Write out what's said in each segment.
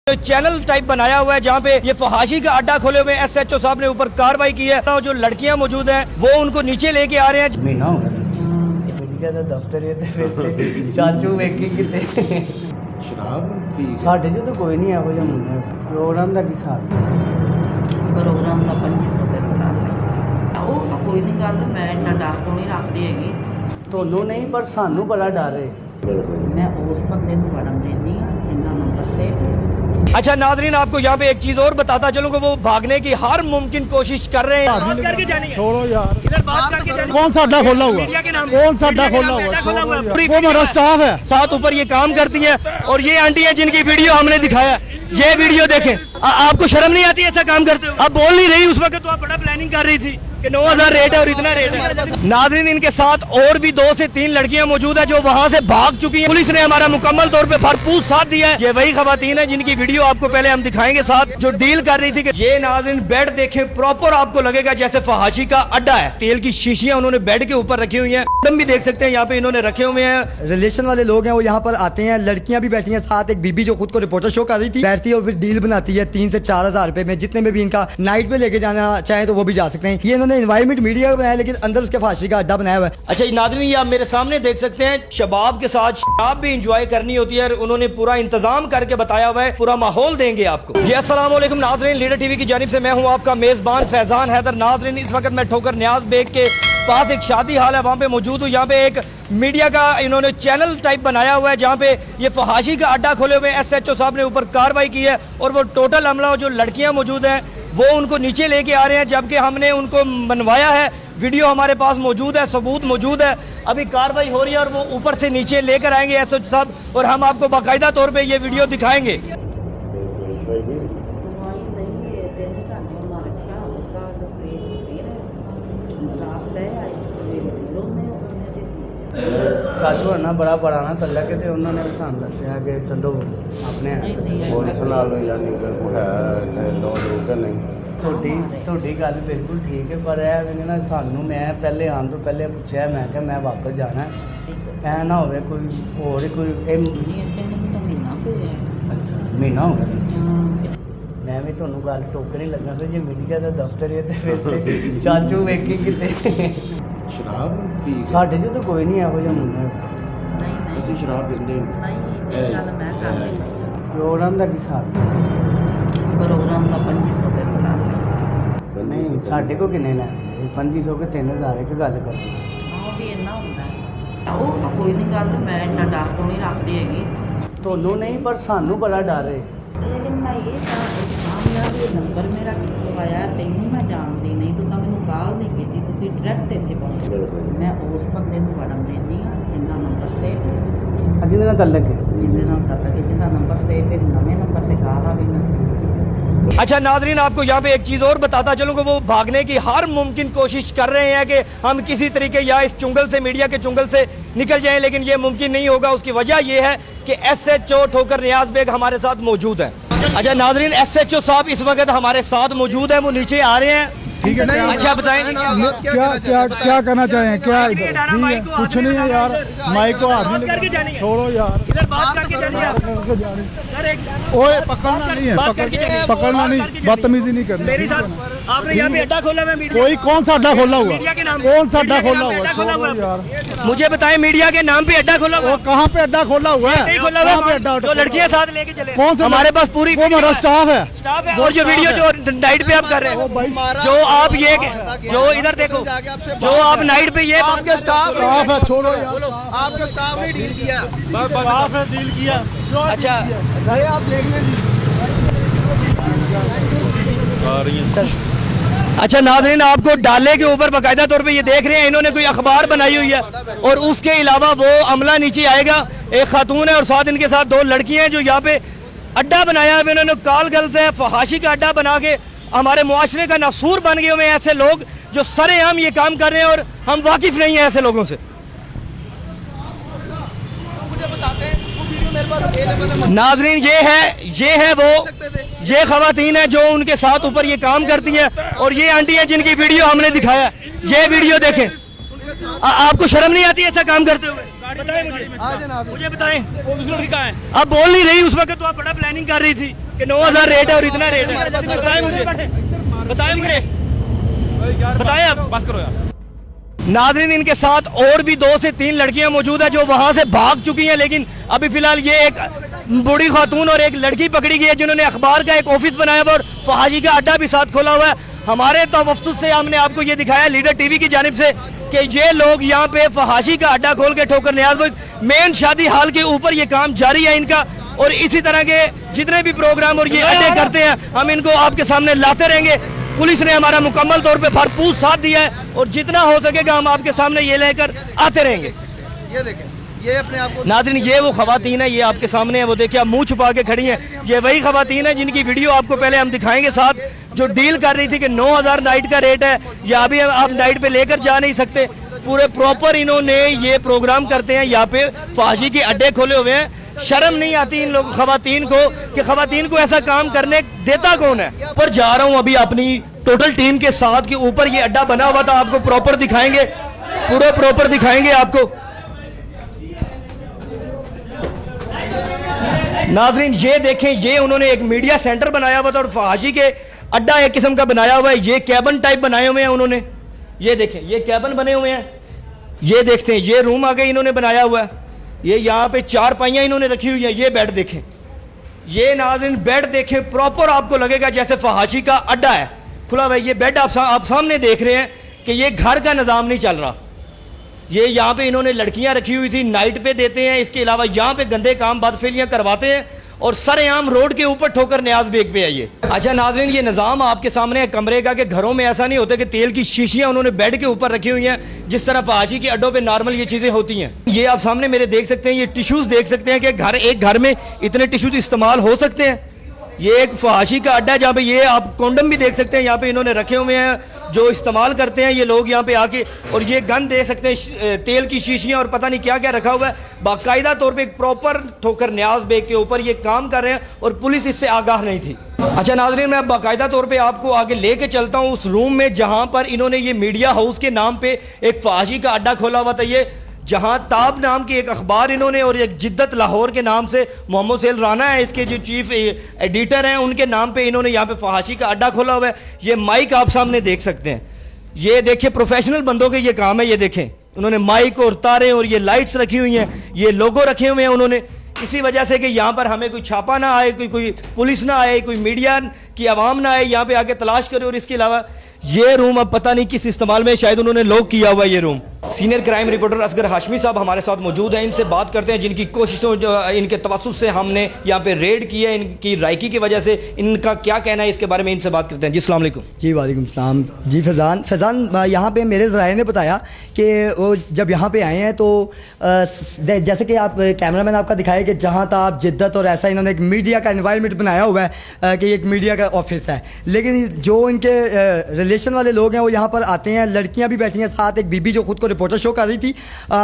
Channel type बनाया हुआ है जहाँ पे ये फहाशी का अड्डा खोले हुए SHO साहब ने ऊपर कार्रवाई की है। जो लड़कियां मौजूद हैं वो उनको नीचे लेके आ रहे हैं। महीना हो गया दफ्तर चाचू वेखी किते शराब साढ़े च तो कोई नहीं है मुंडा प्रोग्राम का किसा प्रोग्राम का 2500 ते बना ਉਹ ਤਾਂ ਕੋਈ ਨਹੀਂ ਗੱਲ ਮੈਂ ਇੰਨਾ ਡਰ ਤੋਂ ਨਹੀਂ ਰੱਖਦੀ ਹੈਗੀ ਤੁਹਾਨੂੰ नहीं पर सानू बड़ा डर है मैं उस बंदे को वड़न देती हूँ जिन्ना नंबर से। अच्छा नाजरीन, आपको यहाँ पे एक चीज और बताता चलूँ कि वो भागने की हर मुमकिन कोशिश कर रहे हैं। बात करके जानी है। छोड़ो यार, इधर बात करके जानी है। कौन सा अड्डा खोला हुआ? मीडिया के नाम कौन सा अड्डा खोला हुआ? वो हमारा स्टाफ है, साथ ऊपर ये काम करती है और ये आंटी है जिनकी वीडियो हमने दिखाया। ये वीडियो देखें। आपको शर्म नहीं आती ऐसा काम करते हो? अब बोल नहीं रही, उस वक्त तो आप बड़ा प्लानिंग कर रही थी कि 9000 रेट है और इतना रेट है। नाजरीन, इनके साथ और भी 2 से 3 लड़कियां मौजूद है जो वहां से भाग चुकी हैं। पुलिस ने हमारा मुकम्मल तौर पे भरपूर साथ दिया है। ये वही खवातीन है जिनकी वीडियो आपको पहले हम दिखाएंगे साथ, जो डील कर रही थी कि ये नाजरीन बेड देखे प्रॉपर आपको लगेगा जैसे फहाशी का अड्डा है। तेल की शीशियां उन्होंने बेड के ऊपर रखी हुई है। भी देख सकते हैं यहाँ पे इन्होंने रखे हुए हैं। रिलेशन वाले लोग हैं वो यहाँ पर आते हैं, लड़कियां भी बैठी हैं साथ। एक बीबी जो खुद को रिपोर्टर शो कर रही थी बैठती है और फिर डील बनाती है 3 से 4 हज़ार रुपए में, जितने में भी इनका नाइट में लेके जाना चाहे तो वो भी जा सकते हैं। ये इन्होंने एनवायरमेंट मीडिया का बनाया लेकिन अंदर उसके फांसी का अड्डा बनाया हुआ है। अच्छा नाज़रीन, ये आप मेरे सामने देख सकते हैं शबाब के साथ शराब भी इंजॉय करनी होती है। उन्होंने पूरा इंतजाम करके बताया हुआ है, पूरा माहौल देंगे आपको। जी अस्सलाम वालेकुम नाज़रीन, लीडर टीवी की जानिब से मैं हूँ आपका मेजबान फैजान हैदर। नाज़रीन, इस वक्त मैं ठोकर न्याज बेग के पास एक शादी हाल है, वहाँ पे मौजूद हूँ। यहाँ पे एक मीडिया का इन्होंने चैनल टाइप बनाया हुआ है जहाँ पे ये फहाशी का अड्डा खोले हुए SHO साहब ने ऊपर कार्रवाई की है और वो टोटल अमला जो लड़कियाँ मौजूद हैं वो उनको नीचे लेके आ रहे हैं, जबकि हमने उनको मनवाया है। वीडियो हमारे पास मौजूद है, सबूत मौजूद है। अभी कार्रवाई हो रही है और वो ऊपर से नीचे लेकर आएंगे SHO साहब और हम आपको बाकायदा तौर पे ये वीडियो दिखाएंगे। चाचू है ना बड़ा पुराना तल्ला के थे, उन्होंने भी सानू दस्या कि चलो अपने पुलिस नाल यानी कि कोई है इत्थे लो लोग नहीं। थोड़ी गल बिल्कुल ठीक है, पर यह भी ना सानू मैं पहले आने तो पहले पूछा, मैं क्या मैं वापस जाना है, ऐ ना होवे कोई और ही कोई महीना हो गया। मैं भी ਤੁਹਾਨੂੰ ਗੱਲ ਟੋਕਣ ਹੀ ਲੱਗਾ ਸੀ ਜੇ ਮੀਡੀਆ ਦਾ ਦਫ਼ਤਰ ਹੈ ਤੇ ਫਿਰ ਤੇ ਚਾਚੂ ਵੇਖੀ ਕਿਤੇ शराब पी ਸਾਡੇ 'ਚ ਤਾਂ ਕੋਈ ਨਹੀਂ ਇਹੋ ਜਿਹਾ ਮੁੰਡਾ नहीं ਅਸੀਂ ਸ਼ਰਾਬ ਪੀਂਦੇ नहीं ये गल मैं कर रही ਪ੍ਰੋਗਰਾਮ ਦਾ ਕੀ ਹਿਸਾਬ प्रोग्राम का 2500 ते बना ਨਹੀਂ ਸਾਡੇ ਕੋ ਕਿੰਨੇ ਲੈਣੇ 2500 ਕੇ 3000 ਇੱਕ ਗੱਲ ਕਰੋ ਉਹ ਵੀ ਇੰਨਾ ਹੁੰਦਾ ਹੈ। ਉਹ ਤਾਂ ਕੋਈ ਨਹੀਂ ਗੱਲ ਮੈਂ ਇੰਨਾ ਡਰ ਤੋਂ ਨਹੀਂ ਰੱਖਦੀ ਹੈਗੀ ਤੁਹਾਨੂੰ ਨਹੀਂ ਪਰ ਸਾਨੂੰ ਬੜਾ ਡਰ ਹੈ। लेकिन मैं ये ये नंबर मेरा लवाया तेनू मैं जानती नहीं, तो मैंने गाल नहीं की, तुम डायरैक्ट इतने पहुँच। मैं उस बंदे को वड़न देती हूँ जिन्ना नंबर से ਜਿਹਦੇ ਨਾਲ ਗੱਲ ਲੱਗੇ जिसके नाल कर लगे जिन्ना नंबर से फिर नवे नंबर पर गाला भी मैं सुनती। अच्छा नाजरीन, आपको यहाँ पे एक चीज़ और बताता चलूँ कि वो भागने की हर मुमकिन कोशिश कर रहे हैं कि हम किसी तरीके या इस चुंगल से, मीडिया के चुंगल से निकल जाएं, लेकिन ये मुमकिन नहीं होगा। उसकी वजह ये है कि SHO ठोकर न्याज बेग हमारे साथ मौजूद है। अच्छा नाजरीन, SHO साहब इस वक्त हमारे साथ मौजूद है, वो नीचे आ रहे हैं। ठीक है। अच्छा बताएं क्या करना चाहें? क्या कुछ नहीं है यार, माइक को हाथ में छोड़ो यार, इधर बात करके जानिए। ओए पकड़ना नहीं है, पकड़ना नहीं, बदतमीजी नहीं करनी मेरे साथ। आपने यहाँ पे अड्डा खोला हुआ है मीडिया? कोई कौन सा अड्डा खोला हुआ? मीडिया के नाम। कौन सा अड्डा खोला मीडिया के नाम पे अड्डा हुआ? खोला हुआ यार मुझे बताएं, मीडिया के नाम पे अड्डा खोला हुआ? वो कहाँ पे अड्डा खोला हुआ है? नहीं खोला हुआ, जो लड़कियां साथ लेके चले। कौन सा? हमारे पास पूरी वो हमारा स्टाफ है और जो वीडियो जो नाइट पे आप कर रहे हैं, जो आप ये जो इधर देखो, जो आप नाइट पे ये आपके स्टाफ है, छोड़ो यार, आपके स्टाफ ने डील किया, स्टाफ है डील किया। अच्छा आप देख लें। अच्छा नाज़रीन, आपको डाले के ऊपर बाकायदा तौर पे ये देख रहे हैं, इन्होंने कोई अखबार बनाई हुई है और उसके अलावा वो अमला नीचे आएगा। एक खातून है और साथ इनके साथ 2 लड़कियां हैं जो यहाँ पे अड्डा बनाया है। इन्होंने काल गल से फहाशी का अड्डा बना के हमारे मुआशरे का नासूर बन गए हुए हैं ऐसे लोग जो सरेआम ये काम कर रहे हैं और हम वाकिफ नहीं है ऐसे लोगों से। नाजरीन, ये है वो ये खवातीन है जो उनके साथ ऊपर ये काम करती हैं और ये आंटी है जिनकी वीडियो हमने दिखाया। ये वीडियो देखें। आपको शर्म नहीं आती ऐसा काम करते हुए? बताएं मुझे बताएं। अब बोल नहीं रही, उस वक्त तो आप बड़ा प्लानिंग कर रही थी कि 9,000 रेट है और इतना रेट है? बताएं मुझे, बताएं आप। बस करो यार। नाज़रीन, इनके साथ और भी 2 से 3 लड़कियां मौजूद है जो वहां से भाग चुकी हैं, लेकिन अभी फिलहाल ये एक बूढ़ी खातून और एक लड़की पकड़ी गई है जिन्होंने अखबार का एक ऑफिस बनाया हुआ और फहाशी का अड्डा भी साथ खोला हुआ है। हमारे तवफ्फुज़ से हमने आपको ये दिखाया लीडर टीवी की जानिब से कि ये लोग यहाँ पे फहाशी का अड्डा खोल के ठोकर नियाज़ मेन शादी हाल के ऊपर ये काम जारी है इनका, और इसी तरह के जितने भी प्रोग्राम और ये अड्डे करते हैं हम इनको आपके सामने लाते रहेंगे। पुलिस ने हमारा मुकम्मल तौर पे भरपूर साथ दिया है और जितना हो सकेगा हम आपके सामने ये लेकर आते रहेंगे। ये देखें, ये अपने आप को नाज़रीन, ये वो खवातीन है, ये आपके सामने है, वो देखिए आप मुंह छुपा के खड़ी हैं। ये वही खवातीन है जिनकी वीडियो आपको पहले हम दिखाएंगे साथ, जो डील कर रही थी कि 9,000 नाइट का रेट है या अभी आप नाइट पे लेकर जा नहीं सकते। पूरे प्रॉपर इन्होंने ये प्रोग्राम करते हैं, यहाँ पे फहाशी के अड्डे खोले हुए हैं। शर्म नहीं आती इन लोग खवातीन को कि खवातीन को ऐसा काम करने देता कौन है? पर जा रहा हूं अभी अपनी टोटल टीम के साथ के ऊपर ये अड्डा बना हुआ था, आपको प्रॉपर दिखाएंगे, पूरा प्रॉपर दिखाएंगे आपको। नाजरीन ये देखें, ये उन्होंने एक मीडिया सेंटर बनाया हुआ था और फहाशी के अड्डा एक किस्म का बनाया हुआ है। ये कैबन टाइप बनाए हुए हैं उन्होंने, ये देखें ये कैबन बने हुए हैं। ये देखते हैं ये रूम आगे इन्होंने बनाया हुआ है, ये यहाँ पे 4 पाइयाँ इन्होंने रखी हुई है। ये बेड देखें, ये नाज़रीन बेड देखें, प्रॉपर आपको लगेगा जैसे फहाशी का अड्डा है खुला हुआ। ये बेड आप सामने देख रहे हैं कि ये घर का निज़ाम नहीं चल रहा। ये यहाँ पे इन्होंने लड़कियाँ रखी हुई थी, नाइट पे देते हैं। इसके अलावा यहाँ पे गंदे काम बदफेलियाँ करवाते हैं और सरेआम रोड के ऊपर ठोकर न्याज बेग पे आइए। अच्छा नाज़रीन, ये निज़ाम आपके सामने है कमरे का, कि घरों में ऐसा नहीं होता कि तेल की शीशियाँ उन्होंने बेड के ऊपर रखी हुई हैं जिस तरह फहाशी के अड्डों पे नॉर्मल ये चीज़ें होती हैं। ये आप सामने मेरे देख सकते हैं, ये टिश्यूज़ देख सकते हैं कि एक घर में इतने टिश्यूज़ इस्तेमाल हो सकते हैं। ये एक फहाशी का अड्डा है जहाँ पे ये आप कॉन्डम भी देख सकते हैं यहाँ पे इन्होंने रखे हुए हैं जो इस्तेमाल करते हैं ये लोग यहाँ पे आके। और ये गन देख सकते हैं, तेल की शीशियाँ और पता नहीं क्या क्या रखा हुआ है। बाकायदा तौर पे एक प्रॉपर ठोकर न्याज बेग के ऊपर ये काम कर रहे हैं और पुलिस इससे आगाह नहीं थी। अच्छा नाज़रीन, मैं बाकायदा तौर पे आपको आगे लेके चलता हूँ उस रूम में जहाँ पर इन्होंने ये मीडिया हाउस के नाम पे एक फहाशी का अड्डा खोला हुआ था। ये जहां ताब नाम की एक अखबार इन्होंने और एक जिद्दत लाहौर के नाम से मोहम्मद सेल राना है इसके जो चीफ एडिटर हैं, उनके नाम पे इन्होंने यहाँ पे फहाशी का अड्डा खोला हुआ है। ये माइक आप सामने देख सकते हैं, ये देखिए प्रोफेशनल बंदों के ये काम है। ये देखें उन्होंने माइक और तारें और ये लाइट्स रखी हुई हैं, ये लोगो रखे हुए हैं उन्होंने, इसी वजह से कि यहाँ पर हमें कोई छापा ना आए, कोई पुलिस ना आए, कोई मीडिया की आवाम ना आए यहाँ पे आके तलाश करे। और इसके अलावा ये रूम अब पता नहीं किस इस्तेमाल में शायद उन्होंने लॉक किया हुआ ये room. Senior crime reporter Asgar Hashmi साहब हमारे साथ मौजूद हैं, इनसे बात करते हैं जिनकी कोशिशों इनके तवस्सुस से हमने यहाँ पे रेड की है, इनकी रायकी की वजह से इनका क्या कहना है इसके बारे में इनसे बात करते हैं। जी अस्सलाम वालेकुम। जी वालेकुम सलाम। जी फैज़ान यहाँ पे मेरे ज़राए ने बताया कि वो जब यहाँ पे आए हैं तो जैसे कि आप कैमरामैन आपका दिखाया कि जहाँ था आप जिद्दत और ऐसा इन्होंने एक मीडिया का एनवायरनमेंट बनाया हुआ है कि एक मीडिया का ऑफिस है, लेकिन जो इनके रिलेशन वाले लोग हैं वो यहाँ पर आते हैं, लड़कियाँ भी बैठी हैं साथ, एक बीबी जो खुद को रिपोर्टर शो कर रही थी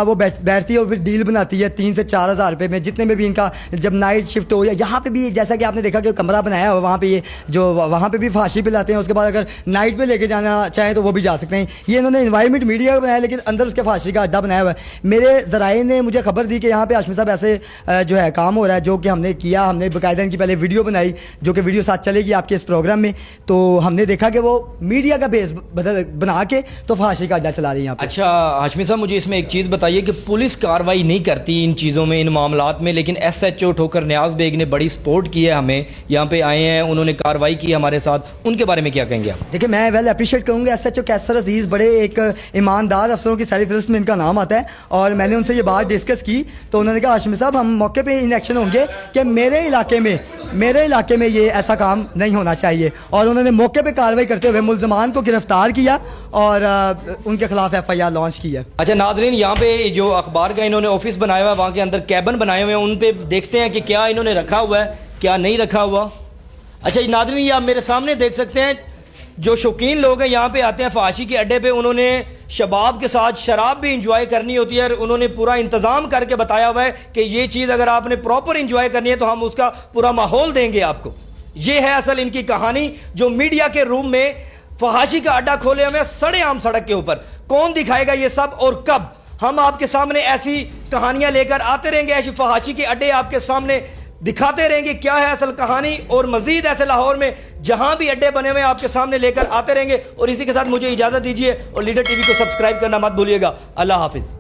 वो बैठती है और फिर डील बनाती है 3 से 4 हज़ार रुपये में, जितने में भी इनका जब नाइट शिफ्ट हो या यहाँ पे भी जैसा कि आपने देखा कि कमरा बनाया हुआ वहाँ पे ये जो वहाँ पे भी फांसी पिलाते हैं। उसके बाद अगर नाइट पे लेके जाना चाहें तो वो भी जा सकते हैं। ये इन्होंने इन्वायरमेंट मीडिया का बनाया लेकिन अंदर उसके फांसी का अड्डा बनाया हुआ है। मेरे ज़राए ने मुझे खबर दी कि यहाँ पे हाशमी साहब ऐसे जो है काम हो रहा है, जो कि हमने किया, हमने बाकायदा इनकी पहले वीडियो बनाई जो कि वीडियो साथ चलेगी आपके इस प्रोग्राम में। तो हमने देखा कि वो मीडिया का बेस बना के तो फांसी का अड्डा चला रही हैं। अच्छा हाशमी साहब, मुझे इसमें एक चीज़ बताइए कि पुलिस कार्रवाई नहीं करती इन चीज़ों में, इन मामलात में, लेकिन SHO ठोकर न्याज बेग ने बड़ी सपोर्ट की है, हमें यहाँ पे आए हैं, उन्होंने कार्रवाई की हमारे साथ, उनके बारे में क्या कहेंगे आप? देखिए मैं वेल अप्रिशिएट करूँगा SHO कैसर अजीज़, बड़े एक ईमानदार अफसरों की सारी फहरिस्त में इनका नाम आता है। और मैंने उनसे ये बात डिस्कस की तो उन्होंने कहा हाशमी साहब हम मौके पर इन एक्शन होंगे कि मेरे इलाके में ये ऐसा काम नहीं होना चाहिए। और उन्होंने मौके पे कार्रवाई करते हुए मुल्ज़मान को गिरफ्तार किया और उनके खिलाफ FIR लॉन्च की है। अच्छा नाज़रीन, यहाँ पे जो अखबार का इन्होंने ऑफिस बनाया हुआ है, वहाँ के अंदर कैबिन बनाए हुए हैं, उन पे देखते हैं कि क्या इन्होंने रखा हुआ है क्या नहीं रखा हुआ। अच्छा नाज़रीन, ये आप मेरे सामने देख सकते हैं, जो शौकीन लोग हैं यहाँ पे आते हैं फहाशी के अड्डे पे, उन्होंने शबाब के साथ शराब भी इंजॉय करनी होती है और उन्होंने पूरा इंतज़ाम करके बताया हुआ है कि ये चीज़ अगर आपने प्रॉपर इंजॉय करनी है तो हम उसका पूरा माहौल देंगे आपको। ये है असल इनकी कहानी, जो मीडिया के रूम में फहाशी का अड्डा खोले हुए सड़ेआम सड़क के ऊपर। कौन दिखाएगा ये सब और कब? हम आपके सामने ऐसी कहानियां लेकर आते रहेंगे, ऐसी फहाशी के अड्डे आपके सामने दिखाते रहेंगे क्या है असल कहानी, और मजीद ऐसे लाहौर में जहां भी अड्डे बने हुए हैं आपके सामने लेकर आते रहेंगे। और इसी के साथ मुझे इजाजत दीजिए और लीडर टीवी को सब्सक्राइब करना मत भूलिएगा। अल्लाह हाफिज।